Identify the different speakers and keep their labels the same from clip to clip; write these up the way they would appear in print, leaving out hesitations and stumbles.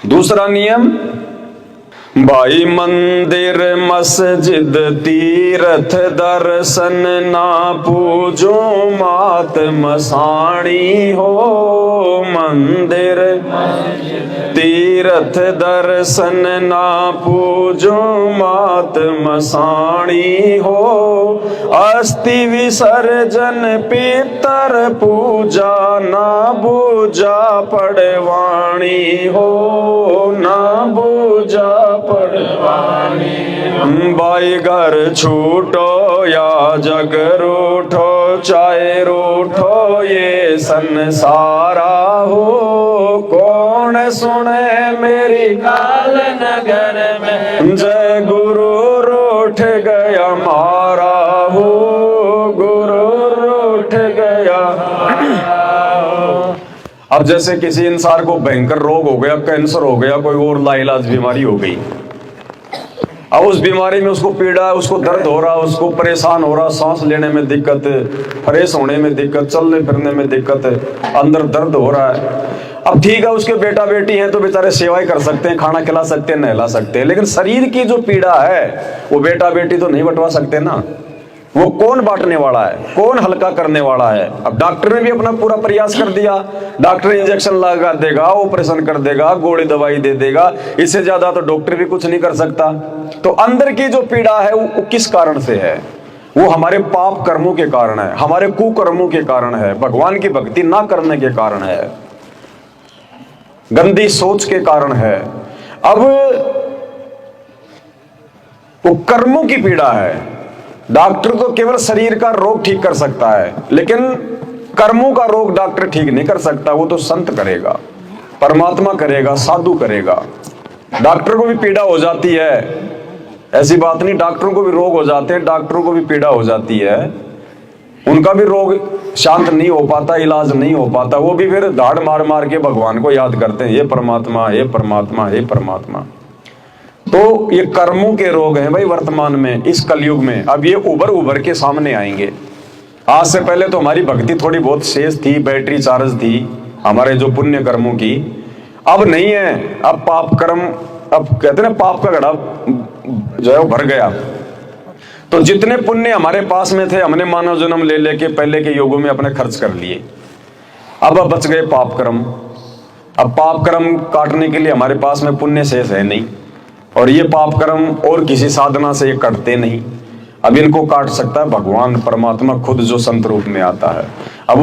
Speaker 1: दूसरा नियम, भाई मंदिर मस्जिद तीर्थ दर्शन ना पूजो मात मसाणी हो। मंदिर तीर्थ दर्शन ना पूजो मात मसाणी हो। अस्थि विसर्जन पितर पूजा ना बूजा पड़वाणी हो। ना बूजा पड़वाणी। भाई घर छूटो या जग रूठो, चाहे रूठो ये संसारा हो। कौन सुने मेरी काल नगर में, जय गुरु रूठ गया मारा हो। गुरु रूठ गया। अब जैसे किसी इंसान को भयंकर रोग हो गया, कैंसर हो गया, कोई और लाइलाज बीमारी हो गई, अब उस बीमारी में उसको पीड़ा है, उसको दर्द हो रहा, उसको परेशान हो रहा, सांस लेने में दिक्कत, फ्रेश होने में दिक्कत, चलने फिरने में दिक्कत, अंदर दर्द हो रहा है। अब ठीक है, उसके बेटा बेटी हैं तो बेचारे सेवाएं कर सकते हैं, खाना खिला सकते हैं, नहला सकते हैं, लेकिन शरीर की जो पीड़ा है वो बेटा बेटी तो नहीं बंटवा सकते ना। वो कौन बांटने वाला है, कौन हल्का करने वाला है। अब डॉक्टर ने भी अपना पूरा प्रयास कर दिया, डॉक्टर इंजेक्शन लगा देगा, ऑपरेशन कर देगा, गोली दवाई दे देगा, इससे ज्यादा तो डॉक्टर भी कुछ नहीं कर सकता। तो अंदर की जो पीड़ा है वो किस कारण से है? वो हमारे पाप कर्मों के कारण है, हमारे कुकर्मों के कारण है, भगवान की भक्ति ना करने के कारण है, गंदी सोच के कारण है। अब वो कर्मों की पीड़ा है। डॉक्टर तो केवल शरीर का रोग ठीक कर सकता है, लेकिन कर्मों का रोग डॉक्टर ठीक नहीं कर सकता। वो तो संत करेगा, परमात्मा करेगा, साधु करेगा। डॉक्टर को भी पीड़ा हो जाती है, ऐसी बात नहीं, डॉक्टरों को भी रोग हो जाते हैं, डॉक्टरों को भी पीड़ा हो जाती है, उनका भी रोग शांत नहीं हो पाता, इलाज नहीं हो पाता। वो भी फिर दाढ़ मार मार के भगवान को याद करते हैं, हे परमात्मा, हे परमात्मा, हे परमात्मा। तो ये कर्मों के रोग हैं भाई वर्तमान में, इस कलयुग में। अब ये उभर के सामने आएंगे। आज से पहले तो हमारी भक्ति थोड़ी बहुत शेष थी, बैटरी चार्ज थी हमारे जो पुण्य कर्मों की, अब नहीं है। अब पाप कर्म, अब कहते हैं पाप का घड़ा जो है वो भर गया। तो जितने पुण्य हमारे पास में थे, हमने मानव जन्म ले लेके पहले के युगों में अपने खर्च कर लिए। अब बच गए पाप कर्म। अब पाप कर्म काटने के लिए हमारे पास में पुण्य शेष है नहीं, और ये पाप कर्म और किसी साधना से ये कटते नहीं। अब इनको काट सकता है भगवान परमात्मा खुद, जो संत रूप में आता है। अब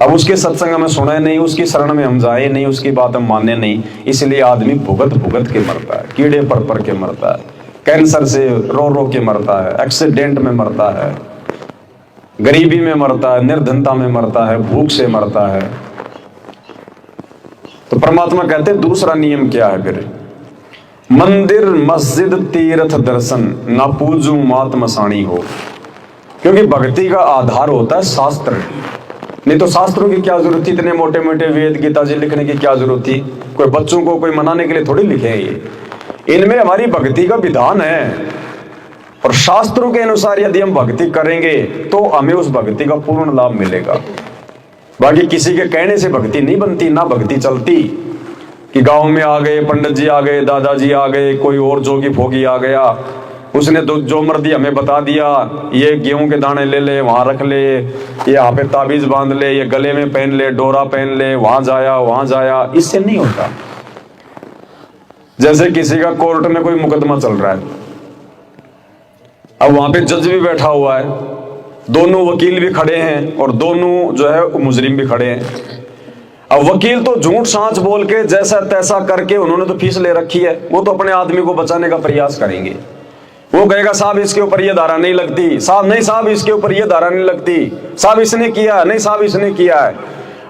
Speaker 1: उसके सत्संग में सुने नहीं, उसकी शरण में हम जाए नहीं, उसकी बात हम माने नहीं, इसलिए आदमी भुगत के मरता है, कीड़े पर के मरता है, कैंसर से रो के मरता है, एक्सीडेंट में मरता है, गरीबी में मरता है, निर्धनता में मरता है, भूख से मरता है। तो परमात्मा कहते हैं दूसरा नियम क्या है फिर? मंदिर मस्जिद तीर्थ दर्शन ना पूजू मात मसाणी हो। क्योंकि भक्ति का आधार होता है शास्त्र, नहीं तो शास्त्रों की क्या जरूरत थी? इतने मोटे मोटे वेद गीता जी लिखने की क्या जरूरत थी? कोई बच्चों को कोई मनाने के लिए थोड़ी लिखे हैं ये। इनमें हमारी भक्ति का विधान है, और शास्त्रों के अनुसार यदि हम भक्ति करेंगे तो हमें उस भक्ति का पूर्ण लाभ मिलेगा। बाकी किसी के कहने से भक्ति नहीं बनती, ना भक्ति चलती। कि गांव में आ गए, पंडित जी आ गए, दादाजी आ गए, कोई और जोगी फोगी आ गया, उसने तो जो मर्जी हमें बता दिया, ये गेहूं के दाने ले ले, वहां रख ले, ये यहाँ पे ताबीज बांध ले, ये गले में पहन ले, डोरा पहन ले, वहां जाया, इससे नहीं होता। जैसे किसी का कोर्ट में कोई मुकदमा चल रहा है, अब वहां पे जज भी बैठा हुआ है, दोनों वकील भी खड़े हैं और दोनों जो है मुजरिम भी खड़े हैं। अब वकील तो झूठ सांच बोल के जैसा तैसा करके, उन्होंने तो फीस ले रखी है, वो तो अपने आदमी को बचाने का प्रयास करेंगे। वो कहेगा साहब इसके ऊपर ये धारा नहीं लगती, साहब नहीं साहब इसके ऊपर ये धारा नहीं लगती, साहब इसने किया नहीं, साहब इसने किया है।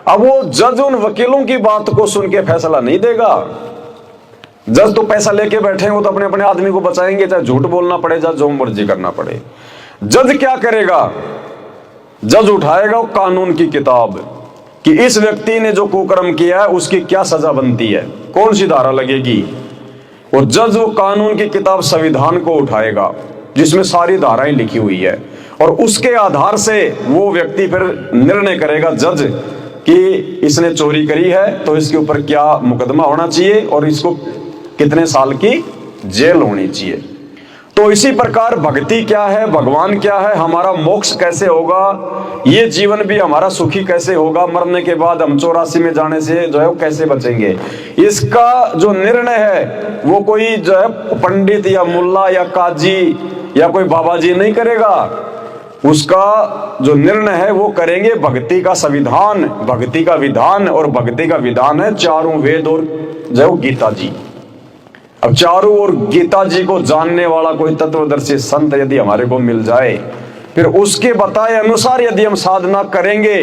Speaker 1: अब वो जज उन वकीलों की बात को सुन के फैसला नहीं देगा। जज तो पैसा लेके बैठे हैं, वो तो अपने अपने आदमी को बचाएंगे, चाहे झूठ बोलना पड़े, चाहे जो मर्जी करना पड़े। जज क्या करेगा? जज उठाएगा वो कानून की किताब कि इस व्यक्ति ने जो कुकर्म किया है उसकी क्या सजा बनती है, कौन सी धारा लगेगी। और जज वो कानून की किताब संविधान को उठाएगा जिसमें सारी धाराएं लिखी हुई है, और उसके आधार से वो व्यक्ति फिर निर्णय करेगा, जज, कि इसने चोरी करी है तो इसके ऊपर क्या मुकदमा होना चाहिए और इसको कितने साल की जेल होनी चाहिए। तो इसी प्रकार भक्ति क्या है, भगवान क्या है, हमारा मोक्ष कैसे होगा, ये जीवन भी हमारा सुखी कैसे होगा, मरने के बाद हम 84 में जाने से जो है वो कैसे बचेंगे, इसका जो निर्णय है वो कोई जो है पंडित या मुल्ला या काजी या कोई बाबा जी नहीं करेगा। उसका जो निर्णय है वो करेंगे भक्ति का संविधान, भक्ति का विधान, और भक्ति का विधान है चारों वेद और जो है गीता जी। अब चारों ओर गीता जी को जानने वाला कोई तत्वदर्शी संत यदि हमारे को मिल जाए, फिर उसके बताए अनुसार यदि हम साधना करेंगे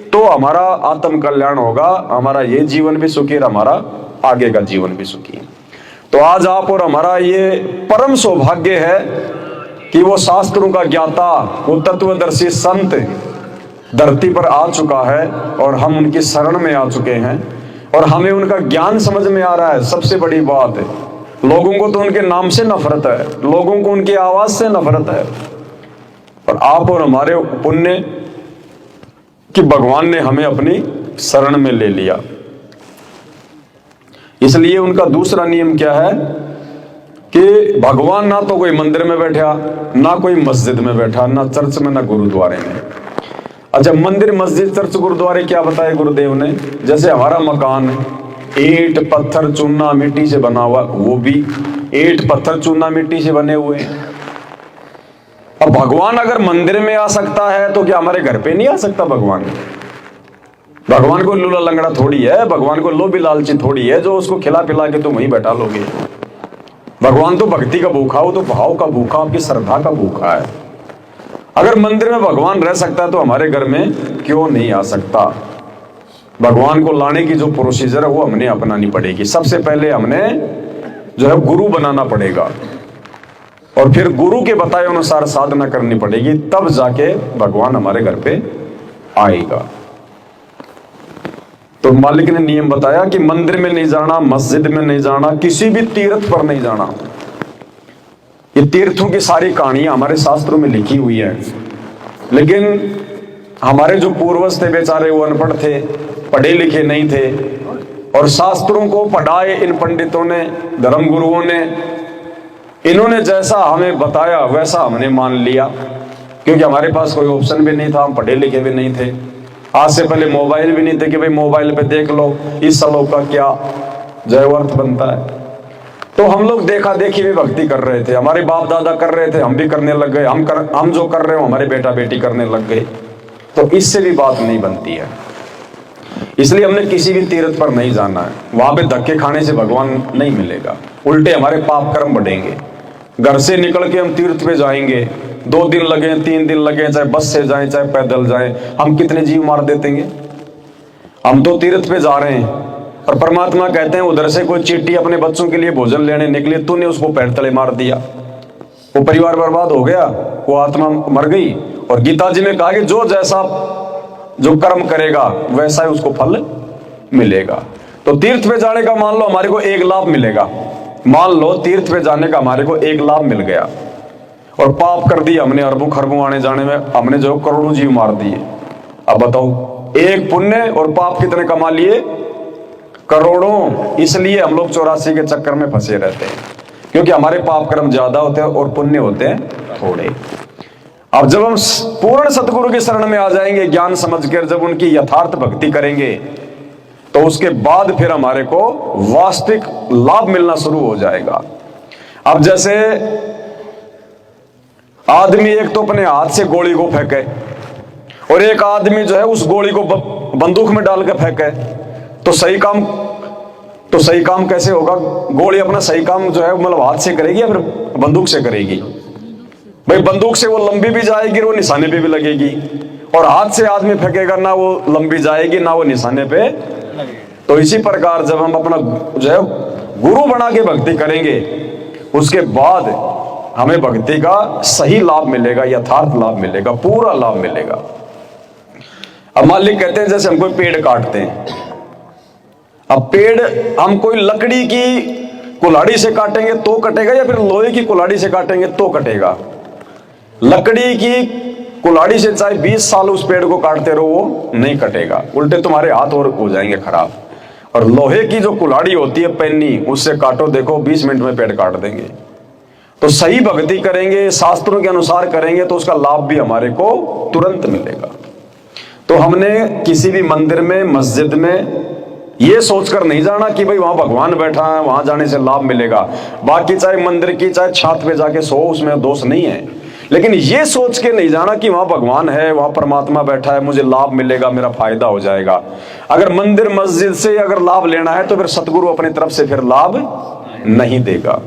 Speaker 1: तो हमारा आत्म कल्याण होगा, हमारा ये जीवन भी सुखी और हमारा आगे का जीवन भी सुखी। तो आज आप और हमारा ये परम सौभाग्य है कि वो शास्त्रों का ज्ञाता, वो तत्वदर्शी संत धरती पर आ चुका है और हम उनकी शरण में आ चुके हैं और हमें उनका ज्ञान समझ में आ रहा है। सबसे बड़ी बात है, लोगों को तो उनके नाम से नफरत है, लोगों को उनकी आवाज से नफरत है, पर आप और हमारे पुण्य कि भगवान ने हमें अपनी शरण में ले लिया। इसलिए उनका दूसरा नियम क्या है कि भगवान ना तो कोई मंदिर में बैठा, ना कोई मस्जिद में बैठा, ना चर्च में, ना गुरुद्वारे में। अच्छा, मंदिर मस्जिद चर्च गुरुद्वारे क्या बताए गुरुदेव ने, जैसे हमारा मकान ईंट पत्थर चूना मिट्टी से बना हुआ, वो भी ईंट पत्थर चूना मिट्टी से बने हुए हैं। अब भगवान अगर मंदिर में आ सकता है तो क्या हमारे घर पे नहीं आ सकता भगवान? भगवान को लूला लंगड़ा थोड़ी है, भगवान को लोभी लालची थोड़ी है जो उसको खिला पिला के तुम वहीं बैठा लोगे। भगवान तो भक्ति का भूखा, वो तो भाव का भूखा, आपकी श्रद्धा का भूखा है। अगर मंदिर में भगवान रह सकता है तो हमारे घर में क्यों नहीं आ सकता? भगवान को लाने की जो प्रोसीजर है वो हमने अपनानी पड़ेगी। सबसे पहले हमने जो है गुरु बनाना पड़ेगा और फिर गुरु के बताए अनुसार साधना करनी पड़ेगी, तब जाके भगवान हमारे घर पे आएगा। तो मालिक ने नियम बताया कि मंदिर में नहीं जाना, मस्जिद में नहीं जाना, किसी भी तीर्थ पर नहीं जाना। ये तीर्थों की सारी कहानियां हमारे शास्त्रों में लिखी हुई है, लेकिन हमारे जो पूर्वज थे बेचारे वो अनपढ़ थे, पढ़े लिखे नहीं थे, और शास्त्रों को पढ़ाए इन पंडितों ने, धर्म गुरुओं ने, इन्होंने जैसा हमें बताया वैसा हमने मान लिया, क्योंकि हमारे पास कोई ऑप्शन भी नहीं था, हम पढ़े लिखे भी नहीं थे। आज से पहले मोबाइल भी नहीं थे कि भाई मोबाइल पे देख लो इस श्लोक का क्या जय अर्थ बनता है। तो हम लोग देखा देखी भी भक्ति कर रहे थे, हमारे बाप दादा कर रहे थे, हम भी करने लग गए, हम जो कर रहे हो हमारे बेटा बेटी करने लग गए। तो इससे भी बात नहीं बनती है। इसलिए हमने किसी भी तीर्थ पर नहीं जाना है, वहां पे धक्के खाने से भगवान नहीं मिलेगा, उल्टे हमारे पाप कर्म बढ़ेंगे। घर से निकल के हम तीर्थ पे जाएंगे, 2 दिन लगे 3 दिन लगे, चाहे बस से जाएं चाहे पैदल जाएं, हम कितने जीव मार देंगे। हम तो तीर्थ पे जा रहे हैं और परमात्मा कहते हैं उधर से कोई चींटी अपने बच्चों के लिए भोजन लेने निकली, तूने उसको पैर तले मार दिया, वो परिवार बर्बाद हो गया, वो आत्मा मर गई। और गीता जी ने कहा कि जो जैसा जो कर्म करेगा वैसा ही उसको फल मिलेगा। तो तीर्थ पे जाने का मान लो हमारे को 1 लाभ मिलेगा, मान लो तीर्थ पे जाने का हमारे को 1 लाभ मिल गया, और पाप कर दिया हमने, अरबों खरबों आने जाने में हमने जो करोड़ों जीव मार दिए। अब बताओ, एक पुण्य और पाप कितने कमा लिए? करोड़ों। इसलिए हम लोग 84 के चक्कर में फंसे रहते हैं, क्योंकि हमारे पाप कर्म ज्यादा होते हैं और पुण्य होते हैं थोड़े। अब जब हम पूर्ण सतगुरु की शरण में आ जाएंगे, ज्ञान समझकर जब उनकी यथार्थ भक्ति करेंगे, तो उसके बाद फिर हमारे को वास्तविक लाभ मिलना शुरू हो जाएगा। अब जैसे आदमी एक तो अपने हाथ से गोली को फेंके और एक आदमी जो है उस गोली को बंदूक में डाल के फेंके, तो सही काम कैसे होगा? गोली अपना सही काम जो है मतलब हाथ से करेगी या फिर बंदूक से करेगी? भाई बंदूक से वो लंबी भी जाएगी और वो निशाने पे भी लगेगी, और हाथ से आदमी फेंकेगा ना वो लंबी जाएगी ना वो निशाने पे। तो इसी प्रकार जब हम अपना जो है गुरु बना के भक्ति करेंगे, उसके बाद हमें भक्ति का सही लाभ मिलेगा, यथार्थ लाभ मिलेगा, पूरा लाभ मिलेगा। अब मालिक कहते हैं जैसे हम कोई पेड़ काटते हैं, अब पेड़ हम कोई लकड़ी की कुल्हाड़ी से काटेंगे तो कटेगा या फिर लोहे की कुल्हाड़ी से काटेंगे तो कटेगा? लकड़ी की कुल्हाड़ी से चाहे 20 साल उस पेड़ को काटते रहो वो नहीं कटेगा, उल्टे तुम्हारे हाथ और हो जाएंगे खराब। और लोहे की जो कुल्हाड़ी होती है पैनी, उससे काटो देखो 20 मिनट में पेड़ काट देंगे। तो सही भक्ति करेंगे, शास्त्रों के अनुसार करेंगे तो उसका लाभ भी हमारे को तुरंत मिलेगा। तो हमने किसी भी मंदिर में, मस्जिद में ये सोचकर नहीं जाना कि भाई वहां भगवान बैठा है, वहां जाने से लाभ मिलेगा। बाकी चाहे मंदिर की चाहे छत पे जाके सो, उसमें दोष नहीं है, लेकिन ये सोच के नहीं जाना कि वहां भगवान है, वहां परमात्मा बैठा है, मुझे लाभ मिलेगा, मेरा फायदा हो जाएगा। अगर मंदिर मस्जिद से अगर लाभ लेना है तो फिर सतगुरु अपनी तरफ से फिर लाभ नहीं देगा।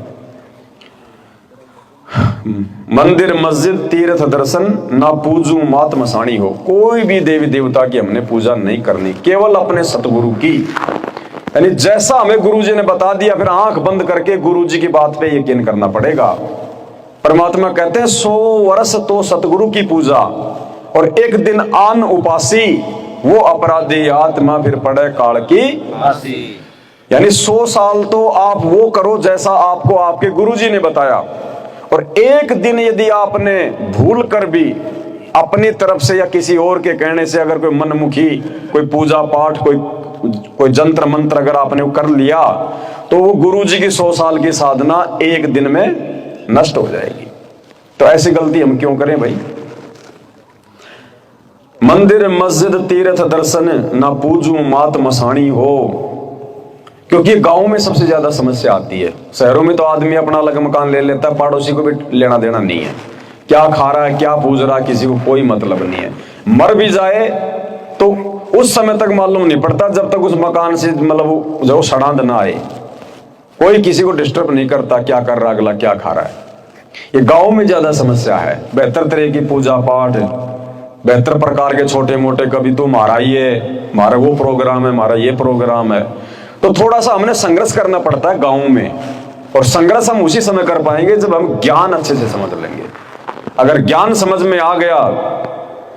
Speaker 1: मंदिर मस्जिद तीर्थ दर्शन ना पूजू मात मसाणी हो। कोई भी देवी देवता की हमने पूजा नहीं करनी, केवल अपने सतगुरु की। यानी जैसा हमें गुरुजी ने बता दिया, फिर आंख बंद करके गुरुजी की बात पे यकीन करना पड़ेगा। परमात्मा कहते हैं 100 वर्ष तो सतगुरु की पूजा और एक दिन आन उपासी, वो अपराधी आत्मा फिर पड़े काल की फांसी। यानी 100 साल तो आप वो करो जैसा आपको आपके गुरुजी ने बताया, और एक दिन यदि आपने भूल कर भी अपनी तरफ से या किसी और के कहने से अगर कोई मनमुखी कोई पूजा पाठ कोई जंत्र मंत्र अगर आपने कर लिया, तो वो गुरुजी की 100 साल की साधना एक दिन में नष्ट हो जाएगी। तो ऐसी गलती हम क्यों करें भाई। मंदिर मस्जिद तीर्थ दर्शन ना पूजू मात मसाणी हो, क्योंकि गांव में सबसे ज्यादा समस्या आती है। शहरों में तो आदमी अपना अलग मकान ले लेता है, पड़ोसी को भी लेना देना नहीं है, क्या खा रहा है क्या पूज रहा है किसी को कोई मतलब नहीं है। मर भी जाए तो उस समय तक मालूम नहीं पड़ता जब तक उस मकान से मतलब जो सड़ांध ना आए। कोई किसी को डिस्टर्ब नहीं करता क्या कर रहा अगला क्या खा रहा है। ये गांव में ज्यादा समस्या है। बेहतर तरह की पूजा पाठ, बेहतर प्रकार के छोटे मोटे, कभी तो हमारा ये हमारा वो प्रोग्राम है, हमारा ये प्रोग्राम है, तो थोड़ा सा हमने संघर्ष करना पड़ता है गांव में। और संघर्ष हम उसी समय कर पाएंगे जब हम ज्ञान अच्छे से समझ लेंगे। अगर ज्ञान समझ में आ गया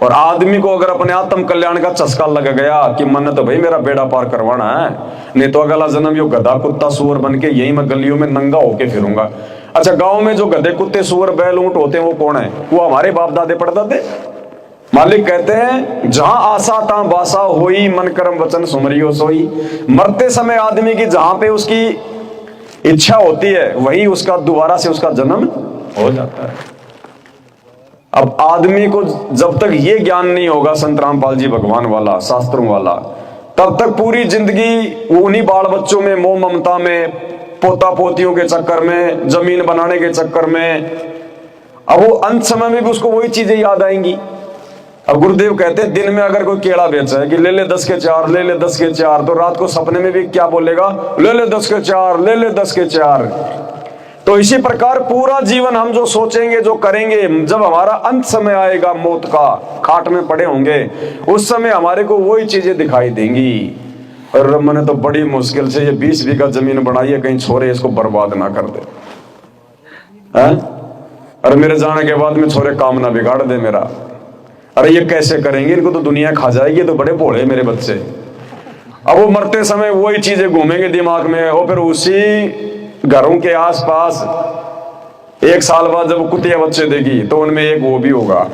Speaker 1: और आदमी को अगर अपने आत्म कल्याण का चस्का लग गया कि मन तो भाई मेरा बेड़ा पार करवाना है, नहीं तो अगला जन्म यो गधा कुत्ता सूअर बन के यही मैं गलियों में नंगा होके फिरूंगा। अच्छा, गांव में जो गधे कुत्ते सूअर बैल ऊंट होते हैं वो कौन है? वो हमारे बाप दादे पड़दादे। मालिक कहते हैं जहां आशा ता बासा होई, मन कर्म वचन सुमरियो सोई। मरते समय आदमी की जहां पे उसकी इच्छा होती है वही उसका दोबारा से उसका जन्म हो जाता है। अब आदमी को जब तक ये ज्ञान नहीं होगा संत रामपाल जी भगवान वाला, शास्त्रों वाला, तब तक पूरी जिंदगी वो उन्हीं बाल बच्चों में, मोह ममता में, पोता पोतियों के चक्कर में, जमीन बनाने के चक्कर में, अब वो अंत समय में भी उसको वही चीजें याद आएंगी। अब गुरुदेव कहते हैं दिन में अगर कोई केला बेचा है कि ले ले 10 के 4, ले ले 10 के 4, तो रात को सपने में भी क्या बोलेगा? ले ले 10 के 4, ले ले 10 के 4। तो इसी प्रकार पूरा जीवन हम जो सोचेंगे, जो करेंगे, जब हमारा अंत समय आएगा मौत का, खाट में पड़े होंगे, उस समय हमारे को वही चीजें दिखाई देंगी। और मैंने तो बड़ी मुश्किल से ये 20 बीघा जमीन बनाई है, कहीं छोरे इसको बर्बाद ना कर दे, हैं? और मेरे जाने के बाद में छोरे काम ना बिगाड़ दे मेरा। अरे ये कैसे करेंगे, इनको तो दुनिया खा जाएगी, तो बड़े भोले मेरे बच्चे। अब वो मरते समय वही चीजें घूमेंगे दिमाग में, और फिर उसी घरों के आसपास 1 साल बाद जब कुतिया बच्चे देगी तो उनमें एक वो भी होगा।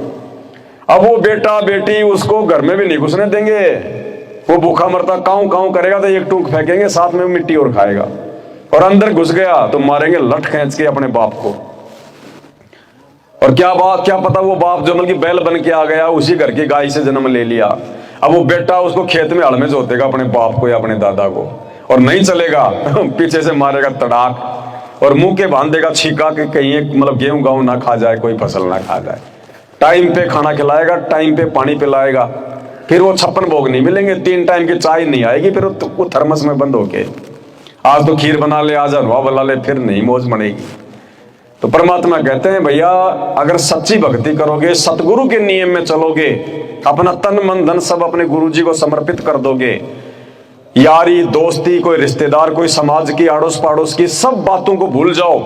Speaker 1: अब वो बेटा बेटी उसको घर में भी नहीं घुसने देंगे, वो भूखा मरता काऊ काऊ करेगा तो एक टूक फेंकेंगे, साथ में मिट्टी और खाएगा, और अंदर घुस गया तो मारेंगे लठ खींच के अपने बाप को। और क्या बात, क्या पता वो बाप जो मतलब बैल बन के आ गया, उसी घर की गाय से जन्म ले लिया। अब वो बेटा उसको खेत में हल में जोतेगा अपने बाप को या अपने दादा को, और नहीं चलेगा पीछे से मारेगा तड़ाक, और मुंह के बांध देगा छीका कि कहीं मतलब गेहूं गाँव ना खा जाए, कोई फसल ना खा जाए। टाइम पे खाना खिलाएगा, टाइम पे पानी पिलाएगा, फिर वो 56 भोग नहीं मिलेंगे, 3 टाइम की चाय नहीं आएगी, फिर वो थर्मस में बंद होके आज तो खीर बना ले, आज हलवा बना ले, फिर नहीं मौज बनेगी। तो परमात्मा कहते हैं भैया अगर सच्ची भक्ति करोगे, सतगुरु के नियम में चलोगे, अपना तन मन धन सब अपने गुरु जी को समर्पित कर दोगे, यारी दोस्ती, कोई रिश्तेदार, कोई समाज की आड़ोस पड़ोस की सब बातों को भूल जाओ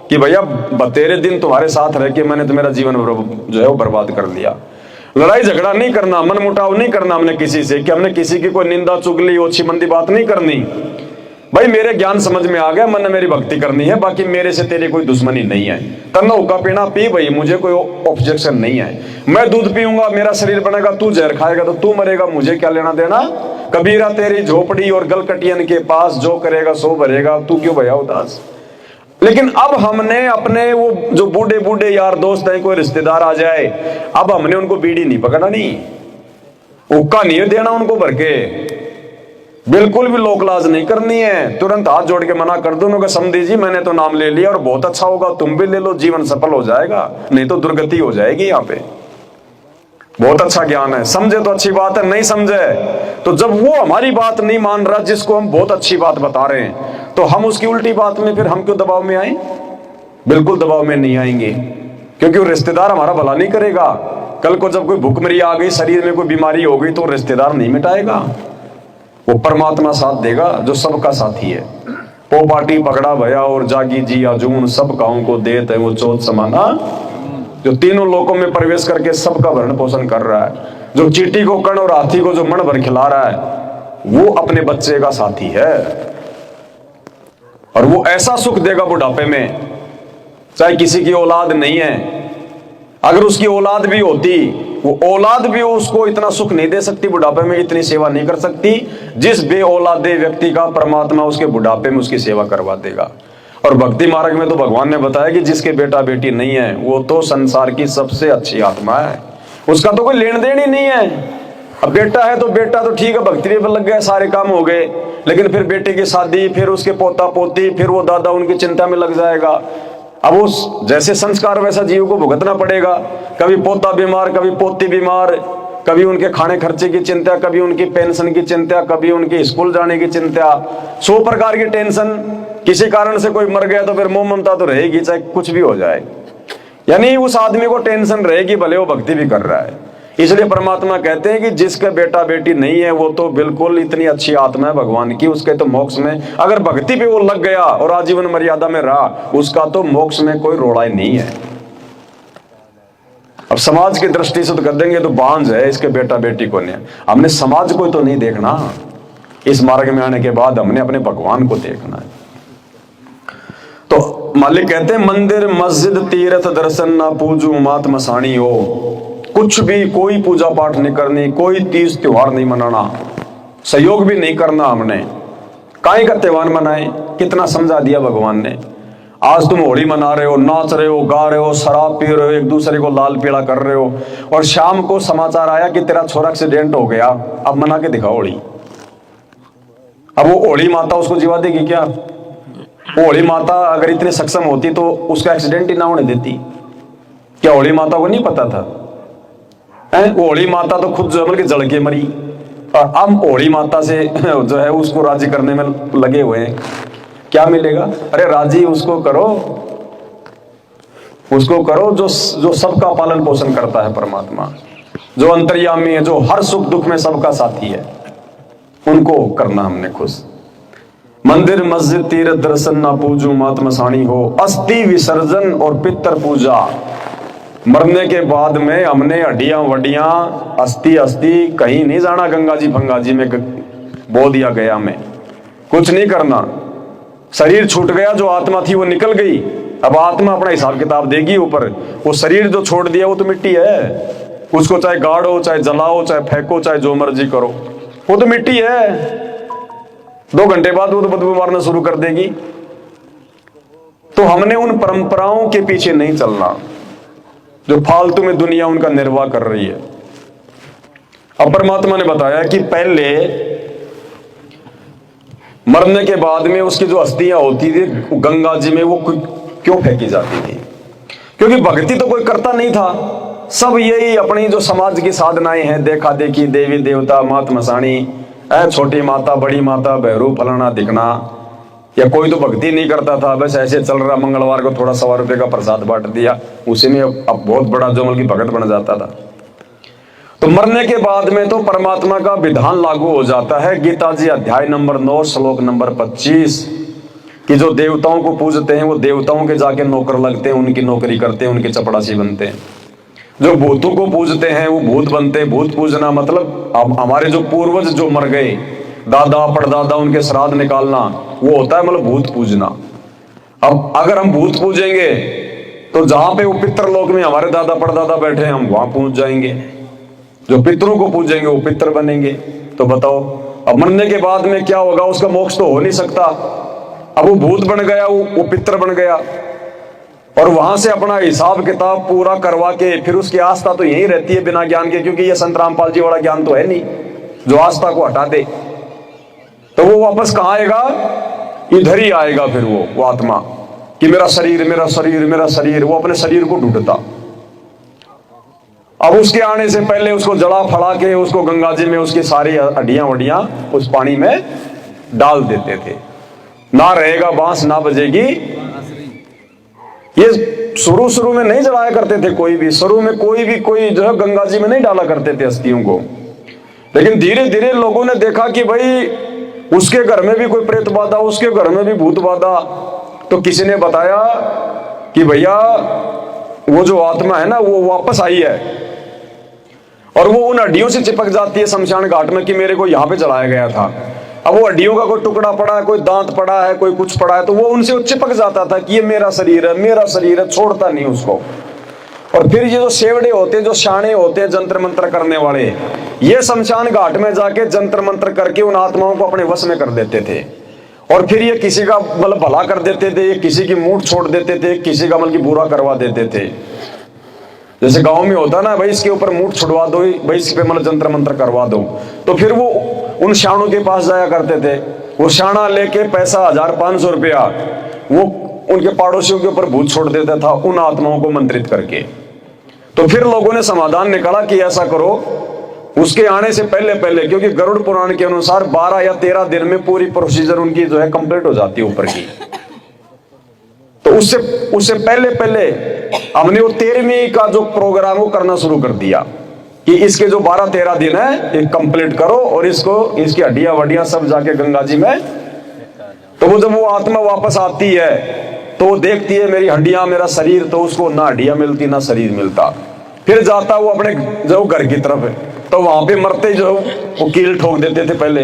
Speaker 1: कि भैया बतेरे दिन तुम्हारे साथ रह के मैंने तो मेरा जीवन जो है वो बर्बाद कर दिया। लड़ाई झगड़ा नहीं करना, मन मुटाव नहीं करना हमने किसी से, कि हमने किसी की कोई निंदा चुगली ओछी मंदी बात नहीं करनी। भाई मेरे ज्ञान समझ में आ गया, मन मेरी भक्ति करनी है, बाकी मेरे से तेरी कोई दुश्मनी नहीं है। तन्ना हुक्का पीना पी भाई, मुझे कोई ऑब्जेक्शन नहीं है। मैं दूध पीऊंगा, मेरा शरीर बनेगा, तू जहर खाएगा तो तू मरेगा, मुझे क्या लेना देना। कबीरा तेरी झोपड़ी और गलकटियन के पास, जो करेगा सो भरेगा, तू क्यों भया उदास। लेकिन अब हमने अपने वो जो बूढ़े बूढ़े यार दोस्त हैं, कोई रिश्तेदार आ जाए, अब हमने उनको बीड़ी नहीं पकड़ा, नहीं हुक्का नहीं देना उनको भर के, बिल्कुल भी लोकलाज नहीं करनी है। तुरंत हाथ जोड़ के मना कर दो उनको, समझी जी मैंने तो नाम ले लिया और बहुत अच्छा होगा, तुम भी ले लो, जीवन सफल हो जाएगा, नहीं तो दुर्गति हो जाएगी। यहाँ पे बहुत अच्छा ज्ञान है, समझे तो अच्छी बात है, नहीं समझे तो जब वो हमारी बात नहीं मान रहा, जिसको हम बहुत अच्छी बात बता रहे हैं, तो हम उसकी उल्टी बात में फिर हम क्यों दबाव में आए। बिल्कुल दबाव में नहीं आएंगे, क्योंकि वो रिश्तेदार हमारा भला नहीं करेगा। कल को जब कोई भूखमरी आ गई, शरीर में कोई बीमारी हो गई, तो रिश्तेदार नहीं मिटाएगा, वो परमात्मा साथ देगा जो सबका साथी है। पोपाटी पकड़ा भया और जागी जी आजून, सब गाँव को देत है वो चौथ समाना, जो तीनों लोकों में प्रवेश करके सबका भरण पोषण कर रहा है, जो चींटी को कण और हाथी को जो मण भर खिला रहा है, वो अपने बच्चे का साथी है। और वो ऐसा सुख देगा बुढ़ापे में, चाहे किसी की औलाद नहीं है, अगर उसकी औलाद भी होती, वो औलाद भी उसको इतना सुख नहीं दे सकती, बुढ़ापे में इतनी सेवा नहीं कर सकती, जिस बे औलादे व्यक्ति का परमात्मा उसके बुढ़ापे में उसकी सेवा करवा देगा। और भक्ति मार्ग में तो भगवान ने बताया कि जिसके बेटा बेटी नहीं है, वो तो संसार की सबसे अच्छी आत्मा है, उसका तो कोई लेन देन ही नहीं है। अब बेटा है तो बेटा तो ठीक है, भक्ति में लग गए, सारे काम हो गए, लेकिन फिर बेटे की शादी, फिर उसके पोता पोती, फिर वो दादा उनकी चिंता में लग जाएगा। अब उस जैसे संस्कार वैसा जीव को भुगतना पड़ेगा, कभी पोता बीमार, कभी पोती बीमार, कभी उनके खाने खर्चे की चिंता, कभी उनकी पेंशन की चिंता, कभी उनके स्कूल जाने की चिंता, 100 प्रकार की टेंशन। किसी कारण से कोई मर गया तो फिर मोह ममता तो रहेगी, चाहे कुछ भी हो जाए, यानी उस आदमी को टेंशन रहेगी, भले वो भक्ति भी कर रहा है। इसलिए परमात्मा कहते हैं कि जिसका बेटा बेटी नहीं है, वो तो बिल्कुल इतनी अच्छी आत्मा है भगवान की, उसके तो मोक्ष में, अगर भक्ति पे वो लग गया और आजीवन मर्यादा में रहा, उसका तो मोक्ष में कोई रोड़ा नहीं है। अब समाज की दृष्टि से तो कर देंगे तो बांझ है, इसके बेटा बेटी को नहीं। हमने समाज को तो नहीं देखना, इस मार्ग में आने के बाद हमने अपने भगवान को देखना है। तो मालिक कहते हैं, मंदिर मस्जिद तीर्थ दर्शन ना पूजू मात मसाणी हो, कुछ भी कोई पूजा पाठ नहीं करनी, कोई तीज त्योहार नहीं मनाना, सहयोग भी नहीं करना। हमने काहे का त्योहार मनाए, कितना समझा दिया भगवान ने। आज तुम होली मना रहे हो, नाच रहे हो, गा रहे हो, शराब पी रहे हो, एक दूसरे को लाल पीला कर रहे हो, और शाम को समाचार आया कि तेरा छोरा एक्सीडेंट हो गया, अब मना के दिखाओ होली। अब वो होली माता उसको जीवा देगी क्या? वो होली माता अगर इतनी सक्षम होती तो उसका एक्सीडेंट ही ना होने देती क्या? होली माता को नहीं पता था? वो होली माता तो खुद जो है कि जल के मरी, और अब होली माता से जो है उसको राजी करने में लगे हुए हैं। क्या मिलेगा? अरे राजी उसको करो, उसको करो जो सबका पालन पोषण करता है परमात्मा, जो अंतर्यामी है, जो हर सुख दुख में सबका साथी है, उनको करना हमने खुश। मंदिर मस्जिद तीर्थ दर्शन ना पूजू मात मसाणी हो, अस्थि विसर्जन और पितर पूजा। मरने के बाद में हमने हड्डियां वड्डियां अस्थि अस्थि कहीं नहीं जाना, गंगा जी फंगा जी में बो दिया गया में, कुछ नहीं करना। शरीर छूट गया, जो आत्मा थी वो निकल गई, अब आत्मा अपना हिसाब किताब देगी ऊपर। वो शरीर जो छोड़ दिया वो तो मिट्टी है, उसको चाहे गाड़ो, चाहे जलाओ, चाहे फेंको, चाहे जो मर्जी करो, वो तो मिट्टी है। 2 घंटे बाद वो तो बदबू मारना शुरू कर देगी। तो हमने उन परंपराओं के पीछे नहीं चलना जो फालतू में दुनिया उनका निर्वाह कर रही है। अब परमात्मा ने बताया कि पहले मरने के बाद में उसकी जो अस्थियां होती थी गंगा जी में, वो क्यों फेंकी जाती थी? क्योंकि भक्ति तो कोई करता नहीं था, सब यही अपनी जो समाज की साधनाएं हैं, देखा देखी, देवी देवता, मात मसाणी, छोटी माता, बड़ी माता, भैरू, फलाना दिखना, या कोई तो भक्ति नहीं करता था, बस ऐसे चल रहा, मंगलवार को थोड़ा 100 रुपए का प्रसाद बांट दिया, उसी में अब बहुत बड़ा जमल की भगत बन जाता था। तो मरने के बाद में तो परमात्मा का विधान लागू हो जाता है। गीता जी अध्याय नंबर 9 श्लोक नंबर 25 कि जो देवताओं को पूजते हैं वो देवताओं के जाके नौकर लगते हैं, उनकी नौकरी करते हैं, उनके चपड़ासी बनते हैं। जो भूतों को पूजते हैं वो भूत बनते हैं। भूत पूजना मतलब अब हमारे जो पूर्वज जो मर गए दादा परदादा उनके श्राद्ध निकालना, वो होता है मतलब भूत पूजना। अब अगर हम भूत पूजेंगे तो जहां पे वो पितृलोक में हमारे दादा परदादा बैठे हैं हम वहां पहुंच जाएंगे। जो पितरों को पूजेंगे वो पितर बनेंगे। तो बताओ अब मरने के बाद में क्या होगा, उसका मोक्ष तो हो नहीं सकता। अब वो भूत बन गया, वो पितर बन गया, और वहां से अपना हिसाब किताब पूरा करवा के फिर उसकी आस्था तो यही रहती है बिना ज्ञान के, क्योंकि ये संत रामपाल जी वाला ज्ञान तो है नहीं जो आस्था को हटा दे। तो वो वापस कहां आएगा, इधर ही आएगा फिर वो आत्मा कि मेरा शरीर मेरा शरीर मेरा शरीर, वो अपने शरीर को ढूंढता। अब उसके आने से पहले उसको जड़ा फड़ा के उसको गंगा जी में उसकी सारी हड्डियां वड्डियां उस पानी में डाल देते थे। ना रहेगा बांस ना बजेगी। ये शुरू में नहीं जलाया करते थे कोई भी, शुरू में कोई जो है गंगा जी में नहीं डाला करते थे अस्थियों को। लेकिन धीरे धीरे लोगों ने देखा कि भाई उसके घर में भी कोई प्रेत बाधा, उसके घर में भी भूत बाधा। तो किसी ने बताया कि भैया वो जो आत्मा है ना वो वापस आई है, और वो उन हड्डियों से चिपक जाती है शमशान घाट में कि मेरे को यहाँ पे जलाया गया था। अब वो हड्डियों का कोई टुकड़ा पड़ा है, कोई दांत पड़ा है, कोई कुछ पड़ा है, तो वो उनसे चिपक जाता था कि ये मेरा शरीर है मेरा शरीर है, छोड़ता नहीं उसको। और फिर ये जो सेवड़े होते हैं, जो शाणे होते हैं जंत्र मंत्र करने वाले, ये शमशान घाट में जाके जंत्र मंत्र करके उन आत्माओं को अपने वश में कर देते थे। और फिर ये किसी का मतलब भला कर देते थे, ये किसी की मूठ छोड़ देते थे, किसी का मतलब बुरा करवा देते थे। जैसे गांव में होता ना, भाई इसके ऊपर मूठ छुड़वा दो, भाई इस पे मतलब जंत्र मंत्र करवा दो। तो फिर वो उन शाणों के पास जाया करते थे, वो शाणा लेके पैसा 1500 रुपया वो उनके पड़ोसियों के ऊपर भूत छोड़ देता था उन आत्माओं को मंत्रित करके। तो फिर लोगों ने समाधान निकाला कि ऐसा करो, उसके आने से पहले पहले, क्योंकि गरुड़ पुराण के अनुसार 12 या 13 दिन में पूरी प्रोसीजर उनकी जो है कंप्लीट हो जाती है ऊपर की। तो उससे पहले पहले हमने वो 13वीं का जो प्रोग्राम वो करना शुरू कर दिया कि इसके जो 12-13 दिन है ये कंप्लीट करो, और इसको इसकी हड्डियां वड्डियां सब जाके गंगा जी में। तो वो जब वो आत्मा वापस आती है तो वो देखती है मेरी हड्डियां मेरा शरीर, तो उसको ना हड्डियां मिलती ना शरीर मिलता। फिर जाता वो अपने जो घर की तरफ है, तो वहां पे मरते जो वो कील ठोक देते थे पहले।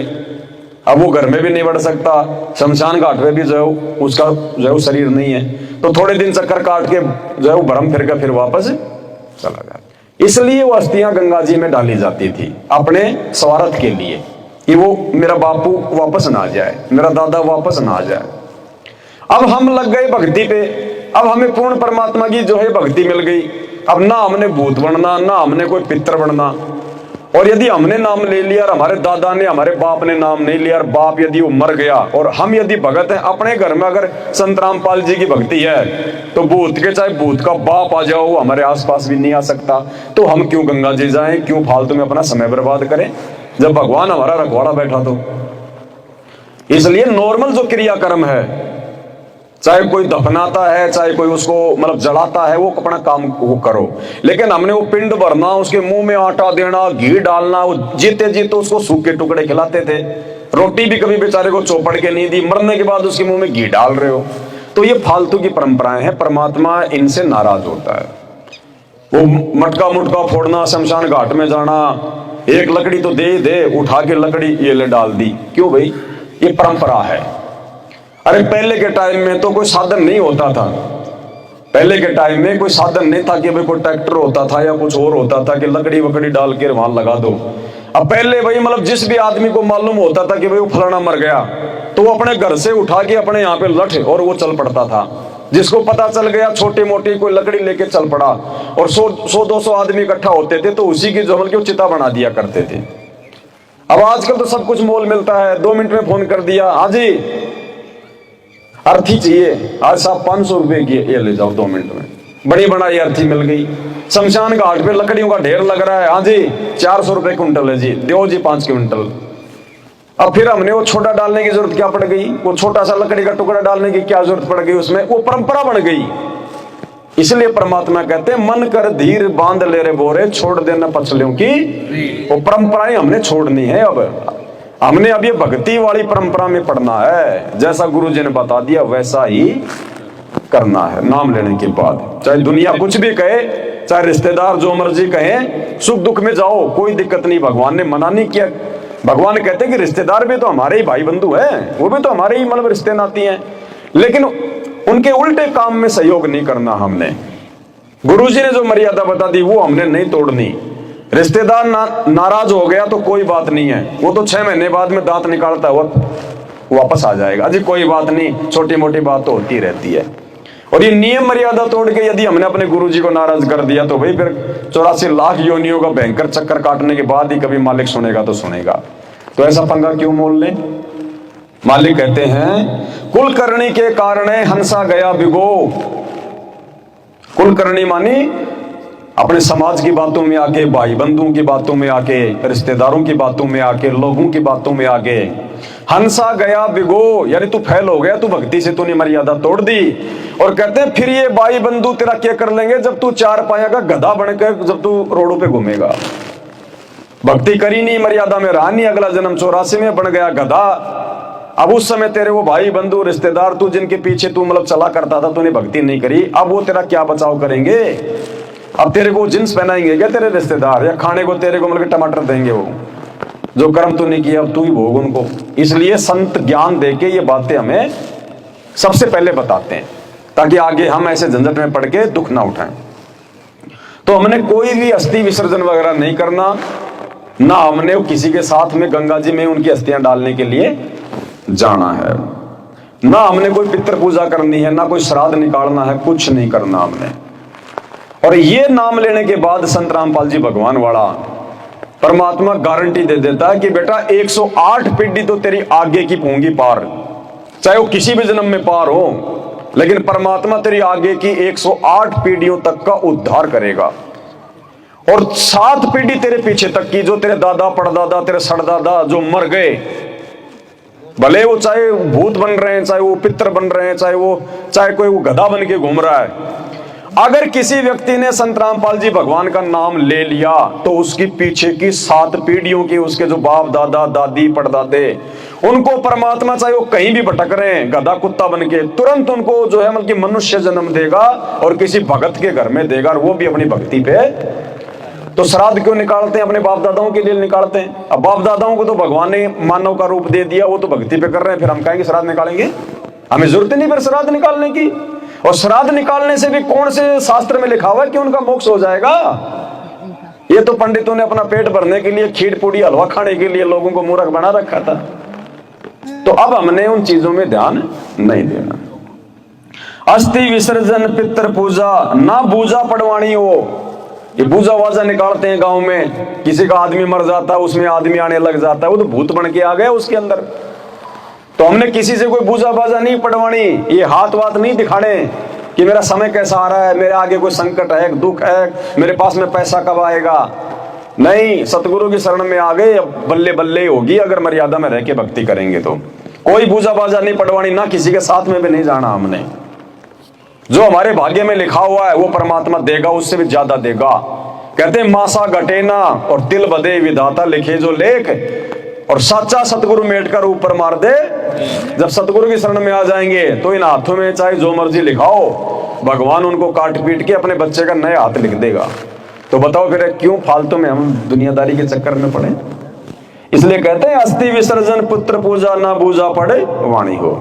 Speaker 1: अब वो घर में भी नहीं बढ़ सकता, शमशान घाट में भी जो उसका जो शरीर नहीं है, तो थोड़े दिन चक्कर काट के जो है वो भरम फिर के फिर वापस चला गया। इसलिए वो अस्थियां गंगा जी में डाली जाती थी अपने स्वार्थ के लिए कि वो मेरा बापू वापस ना आ जाए, मेरा दादा वापस ना आ जाए। अब हम लग गए भक्ति पे, अब हमें पूर्ण परमात्मा की जो है भक्ति मिल गई। अब ना हमने भूत बनना, ना हमने कोई पितर बनना। और यदि हमने नाम ले लिया और हमारे दादा ने हमारे बाप ने नाम नहीं लिया, और बाप यदि वो मर गया और हम यदि भगत हैं, अपने घर में अगर संत रामपाल जी की भक्ति है, तो भूत के चाहे भूत का बाप आ जाओ हमारे आसपास भी नहीं आ सकता। तो हम क्यों गंगा जी जाएं, क्यों फालतू में अपना समय बर्बाद करें जब भगवान हमारा रखवाड़ा बैठा। तो इसलिए नॉर्मल जो क्रियाक्रम है, चाहे कोई दफनाता है चाहे कोई उसको मतलब जलाता है, वो अपना काम वो करो। लेकिन हमने वो पिंड भरना, उसके मुंह में आटा देना, घी डालना, वो जीते जीते उसको सूखे टुकड़े खिलाते थे। रोटी भी कभी बेचारे को चौपड़ के नहीं दी, मरने के बाद उसके मुंह में घी डाल रहे हो। तो ये फालतू की परंपराएं हैं, परमात्मा इनसे नाराज होता है। वो मटका मुटका फोड़ना, शमशान घाट में जाना, एक लकड़ी तो दे उठा के लकड़ी ये ले डाल दी, क्यों भाई, ये परंपरा है। अरे पहले के टाइम में तो कोई साधन नहीं होता था, पहले के टाइम में कोई साधन नहीं था कि भाई कोई ट्रैक्टर होता था या कुछ और होता था कि लकड़ी वकड़ी डाल के वहां लगा दो। अब पहले भाई मतलब जिस भी आदमी को मालूम होता था कि भाई वो फलाना मर गया, तो वो अपने घर से उठा के अपने यहाँ पे लठ और वो चल पड़ता था। जिसको पता चल गया छोटी मोटी कोई लकड़ी लेके चल पड़ा, और 100-200 आदमी इकट्ठा होते थे, तो उसी की जमल की चिता बना दिया करते थे। अब आजकल तो सब कुछ मोल मिलता है, 2 मिनट में फोन कर दिया, हाँ जी अर्थी चाहिए, आज साहब 500 रुपए की ये ले जाओ, 2 मिनट में बड़ी बनाई अर्थी मिल गई। शमशान घाट पे लकड़ियों का ढेर लग रहा है, हाँ जी 400 रुपए कुंटल है जी, दो जी 5 क्विंटल। अब फिर हमने वो छोटा डालने की जरूरत क्या पड़ गई, वो छोटा सा लकड़ी का टुकड़ा डालने की क्या जरूरत पड़ गई उसमें, वो परंपरा बन गई। इसलिए परमात्मा कहते हैं मन कर धीर बांध ले रे बोरे, छोड़ देना पछलियों की। वो परंपराएं हमने छोड़नी है। अब हमने अब ये भक्ति वाली परंपरा में पढ़ना है, जैसा गुरु जी ने बता दिया वैसा ही करना है। नाम लेने के बाद चाहे दुनिया कुछ भी कहे, चाहे रिश्तेदार जो मर्जी कहे, सुख दुख में जाओ, कोई दिक्कत नहीं। भगवान ने मना नहीं किया, भगवान कहते हैं कि रिश्तेदार भी तो हमारे ही भाई बंधु हैं, वो भी तो हमारे ही मतलब रिश्ते नाती हैं, लेकिन उनके उल्टे काम में सहयोग नहीं करना हमने। गुरुजी ने जो मर्यादा बता दी वो हमने नहीं तोड़नी। रिश्तेदार नाराज हो गया तो कोई बात नहीं है, वो तो 6 महीने बाद में दांत निकालता हुआ वापस आ जाएगा, अजी कोई बात नहीं, छोटी मोटी बात तो होती रहती है। और ये नियम मर्यादा तोड़ के यदि हमने अपने गुरुजी को नाराज कर दिया तो भाई फिर 84 लाख योनियों का भयंकर चक्कर काटने के बाद ही कभी मालिक सुनेगा तो सुनेगा। तो ऐसा पंगा क्यों मोल लें? मालिक कहते हैं कुलकर्णी के कारण हंसा गया बिगो। कुलकर्णी मानी अपने समाज की बातों में आके, भाई बंधुओं की बातों में आके, रिश्तेदारों की बातों में आके, लोगों की बातों में आके हंसा गया बिगो, यानी तू फैल हो गया, तू भक्ति से तूने मर्यादा तोड़ दी। और कहते हैं फिर ये भाई बंधु तेरा क्या कर लेंगे जब तू 4 पाया का गधा बनकर जब तू रोडों पे घूमेगा। भक्ति करी नहीं, मर्यादा में रहा नहीं, अगला जन्म 84 में बन गया गधा। अब उस समय तेरे वो भाई बंधु रिश्तेदार तू जिनके पीछे तू मतलब चला करता था, तूने भक्ति नहीं करी, अब वो तेरा क्या बचाव करेंगे? अब तेरे को जींस पहनाएंगे क्या तेरे रिश्तेदार, या खाने को तेरे को मतलब टमाटर देंगे? वो जो कर्म तूने किया अब तू ही भोग उनको। इसलिए संत ज्ञान देके ये बातें हमें सबसे पहले बताते हैं ताकि आगे हम ऐसे झंझट में पड़ के दुख ना उठाएं। तो हमने कोई भी अस्थि विसर्जन वगैरह नहीं करना, ना हमने किसी के साथ में गंगा जी में उनकी अस्थियां डालने के लिए जाना है, ना हमने कोई पितृ पूजा करनी है, ना कोई श्राद्ध निकालना है, कुछ नहीं करना हमने। और ये नाम लेने के बाद संत रामपाल जी भगवान वाला परमात्मा गारंटी दे देता है कि बेटा 108 पीढ़ी तो तेरी आगे की होंगी पार, चाहे वो किसी भी जन्म में पार हो, लेकिन परमात्मा तेरी आगे की 108 पीढ़ियों तक का उद्धार करेगा। और 7 पीढ़ी तेरे पीछे तक की, जो तेरे दादा परदादा तेरे सड़दादा जो मर गए, भले वो चाहे भूत बन रहे हैं, चाहे वो पितर बन रहे हैं, चाहे कोई वो गधा बन के घूम रहा है, अगर किसी व्यक्ति ने संत रामपाल जी भगवान का नाम ले लिया तो उसकी पीछे की 7 पीढ़ियों की, उसके जो बाप दादा दादी परदादे, उनको परमात्मा चाहे वो कहीं भी भटक रहे हैं गधा कुत्ता बन के, तुरंत उनको जो है मतलब मनुष्य जन्म देगा और किसी भगत के घर में देगा, और वो भी अपनी भक्ति पे। तो श्राद्ध क्यों निकालते हैं? अपने बाप दादाओं के लिए निकालते हैं। अब बाप दादाओं को तो भगवान ने मानव का रूप दे दिया, वो तो भक्ति पे कर रहे हैं, फिर हम कहेंगे श्राद्ध निकालेंगे? हमें जरूरत नहीं फिर श्राद्ध निकालने की। और श्राद्ध निकालने से भी कौन से शास्त्र में लिखा हुआ है कि उनका मोक्ष हो जाएगा? ये तो पंडितों ने अपना पेट भरने के लिए, खीर पूड़ी हलवा खाने के लिए लोगों को मूर्ख बना रखा था। तो अब हमने उन चीजों में ध्यान नहीं देना। अस्थि विसर्जन पितृ पूजा ना पूजा पड़वाणी हो। ये पूजा वाजा निकालते हैं गांव में, किसी का आदमी मर जाता है उसमें आदमी आने लग जाता है, वो तो भूत बन के आ गया उसके अंदर। तो हमने किसी से कोई पूजा बाजा नहीं पड़वानी, ये हाथ वात नहीं दिखाने कि मेरा समय कैसा आ रहा है, मेरे आगे कोई संकट है, दुख है, मेरे पास में पैसा कब आएगा। नहीं, सतगुरु की शरण में आ गए, अब बल्ले बल्ले होगी अगर मर्यादा में रह के भक्ति करेंगे तो। कोई पूजा बाजा नहीं पड़वानी, ना किसी के साथ में भी नहीं जाना हमने। जो हमारे भाग्य में लिखा हुआ है वो परमात्मा देगा, उससे भी ज्यादा देगा। कहते हैं मासा घटे ना और तिल बदे विधाता लिखे जो लेख, और सच्चा सतगुरु मेट कर ऊपर मार दे। जब सतगुरु की शरण में आ जाएंगे तो इन हाथों में चाहे जो मर्जी लिखाओ, भगवान उनको काट पीट के अपने बच्चे का नए हाथ लिख देगा। तो बताओ फिर क्यों फालतू में हम दुनियादारी के चक्कर में पड़े? इसलिए कहते हैं अस्थि विसर्जन पुत्र पूजा ना पूजा पड़े वाणी हो।